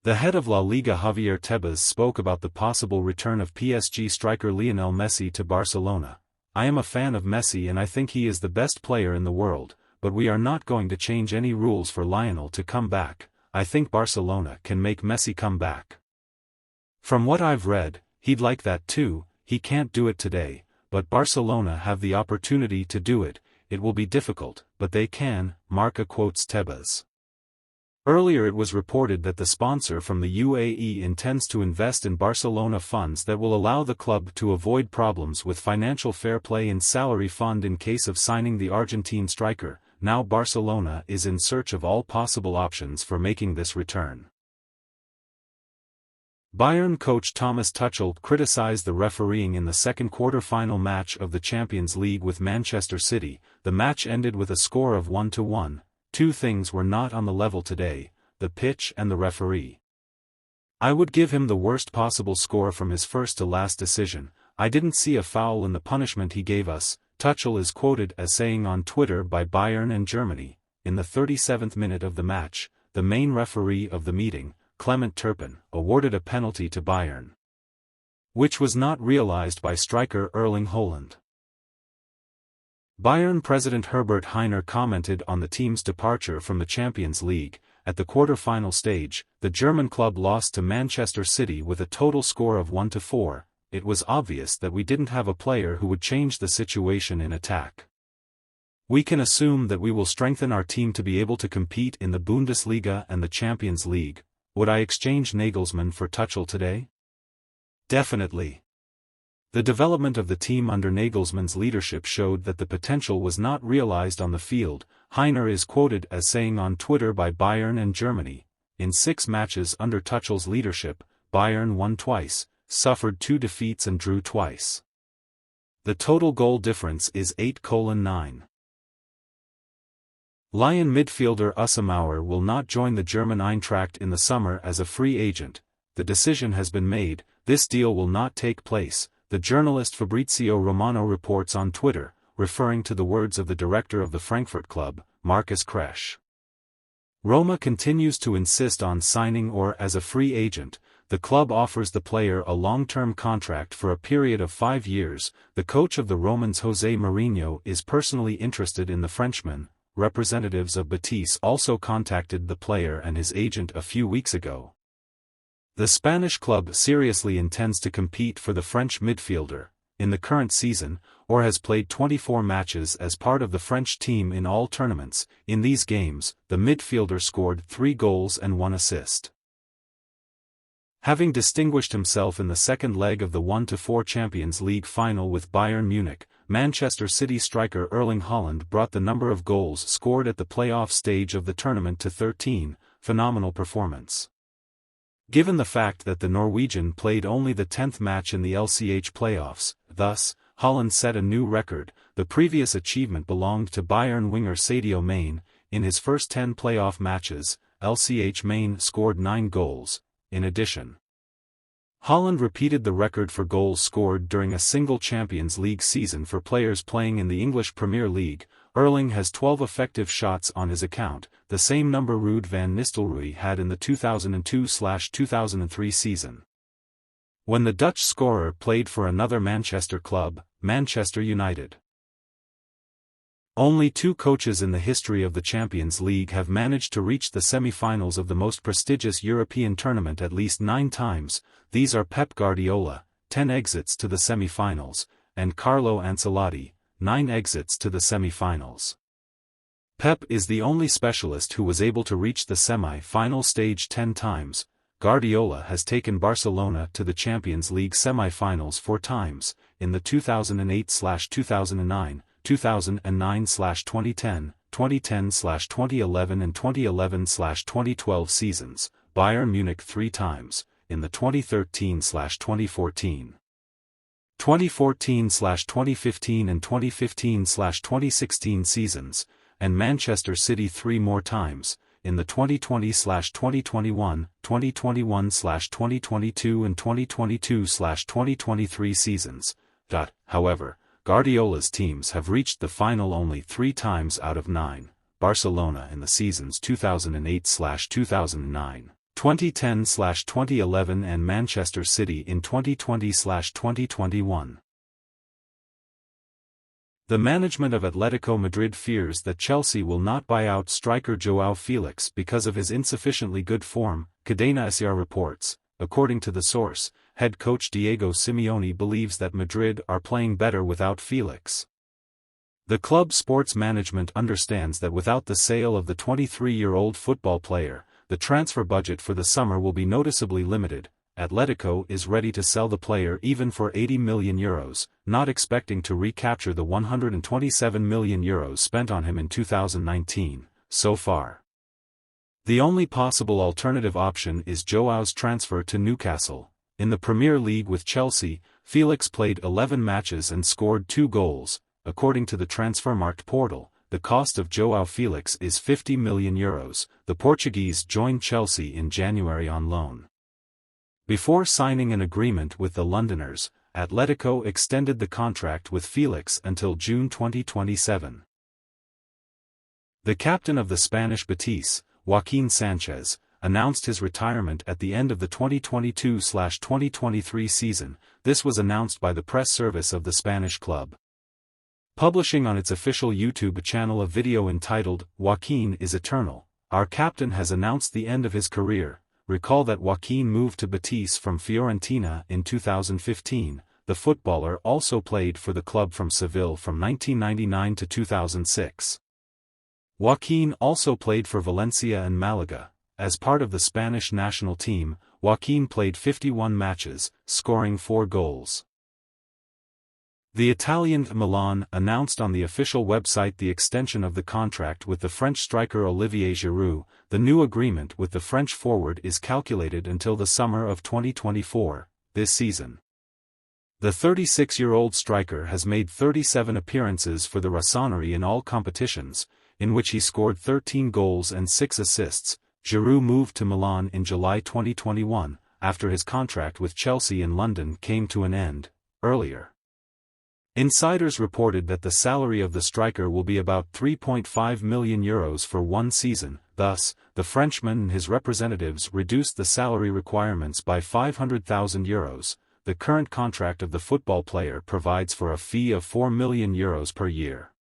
The head of La Liga Javier Tebas spoke about the possible return of PSG striker Lionel Messi to Barcelona. "I am a fan of Messi and I think he is the best player in the world, but we are not going to change any rules for Lionel to come back. I think Barcelona can make Messi come back. From what I've read, he'd like that too. He can't do it today, but Barcelona have the opportunity to do it. It will be difficult, but they can," Marca quotes Tebas. Earlier it was reported that the sponsor from the UAE intends to invest in Barcelona funds that will allow the club to avoid problems with financial fair play and salary fund in case of signing the Argentine striker. Now Barcelona is in search of all possible options for making this return. Bayern coach Thomas Tuchel criticized the refereeing in the second quarter-final match of the Champions League with Manchester City. The match ended with a score of 1-1. Two things were not on the level today: the pitch and the referee. "I would give him the worst possible score from his first to last decision. I didn't see a foul in the punishment he gave us," Tuchel is quoted as saying on Twitter by Bayern and Germany. In the 37th minute of the match, the main referee of the meeting, Clement Turpin, awarded a penalty to Bayern, which was not realized by striker Erling Holand. Bayern president Herbert Hainer commented on the team's departure from the Champions League. "At the quarter-final stage, the German club lost to Manchester City with a total score of 1-4. It was obvious that we didn't have a player who would change the situation in attack. We can assume that we will strengthen our team to be able to compete in the Bundesliga and the Champions League." Would I exchange Nagelsmann for Tuchel today? Definitely. The development of the team under Nagelsmann's leadership showed that the potential was not realized on the field. Hainer is quoted as saying on Twitter by Bayern and Germany, "In 6 matches under Tuchel's leadership, Bayern won twice, suffered 2 defeats and drew twice. The total goal difference is 8:9. Lyon midfielder Ussamauer will not join the German Eintracht in the summer as a free agent. The decision has been made. This deal will not take place, the journalist Fabrizio Romano reports on Twitter, referring to the words of the director of the Frankfurt club, Marcus Kresch. Roma continues to insist on signing or as a free agent. The club offers the player a long-term contract for a period of 5 years. The coach of the Romans José Mourinho is personally interested in the Frenchman. Representatives of Betis also contacted the player and his agent a few weeks ago. The Spanish club seriously intends to compete for the French midfielder in the current season, or has played 24 matches as part of the French team in all tournaments. In these games, the midfielder scored 3 goals and 1 assist. Having distinguished himself in the second leg of the 1-4 Champions League final with Bayern Munich, Manchester City striker Erling Holand brought the number of goals scored at the playoff stage of the tournament to 13. Phenomenal performance. Given the fact that the Norwegian played only the 10th match in the LCH playoffs, thus, Haaland set a new record. The previous achievement belonged to Bayern winger Sadio Mane. In his first 10 playoff matches, LCH Mane scored 9 goals. In addition, Haaland repeated the record for goals scored during a single Champions League season for players playing in the English Premier League. Erling has 12 effective shots on his account, the same number Ruud van Nistelrooy had in the 2002-2003 season, when the Dutch scorer played for another Manchester club, Manchester United. Only 2 coaches in the history of the Champions League have managed to reach the semi-finals of the most prestigious European tournament at least 9 times. These are Pep Guardiola, 10 exits to the semi-finals, and Carlo Ancelotti, 9 exits to the semi-finals. Pep is the only specialist who was able to reach the semi-final stage 10 times. Guardiola has taken Barcelona to the Champions League semi-finals 4 times, in the 2008/2009, 2009/2010, 2010/2011 and 2011/2012 seasons, Bayern Munich 3 times, in the 2013/2014, 2014/2015 and 2015/2016 seasons, and Manchester City 3 more times, in the 2020/2021, 2021/2022 and 2022/2023 seasons. However, Guardiola's teams have reached the final only 3 times out of 9, Barcelona in the seasons 2008/2009, 2010/2011 and Manchester City in 2020/2021. The management of Atletico Madrid fears that Chelsea will not buy out striker Joao Felix because of his insufficiently good form, Cadena SER reports. According to the source, head coach Diego Simeone believes that Madrid are playing better without Felix. The club's sports management understands that without the sale of the 23-year-old football player, the transfer budget for the summer will be noticeably limited. Atletico is ready to sell the player even for €80 million, not expecting to recapture the €127 million spent on him in 2019, so far. The only possible alternative option is Joao's transfer to Newcastle. In the Premier League with Chelsea, Felix played 11 matches and scored 2 goals. According to the Transfermarkt portal, the cost of Joao Felix is €50 million. The Portuguese joined Chelsea in January on loan. Before signing an agreement with the Londoners, Atletico extended the contract with Felix until June 2027. The captain of the Spanish Betis, Joaquin Sanchez, announced his retirement at the end of the 2022/2023 season. This was announced by the press service of the Spanish club, publishing on its official YouTube channel a video entitled, "Joaquin is Eternal. Our captain has announced the end of his career." Recall that Joaquin moved to Betis from Fiorentina in 2015. The footballer also played for the club from Seville from 1999 to 2006. Joaquin also played for Valencia and Malaga. As part of the Spanish national team, Joaquin played 51 matches, scoring 4 goals. The Italian Milan announced on the official website the extension of the contract with the French striker Olivier Giroud. The new agreement with the French forward is calculated until the summer of 2024, this season. The 36-year-old striker has made 37 appearances for the Rossoneri in all competitions, in which he scored 13 goals and 6 assists. Giroud moved to Milan in July 2021, after his contract with Chelsea in London came to an end, earlier. Insiders reported that the salary of the striker will be about €3.5 million for one season. Thus, the Frenchman and his representatives reduced the salary requirements by €500,000. The current contract of the football player provides for a fee of €4 million per year.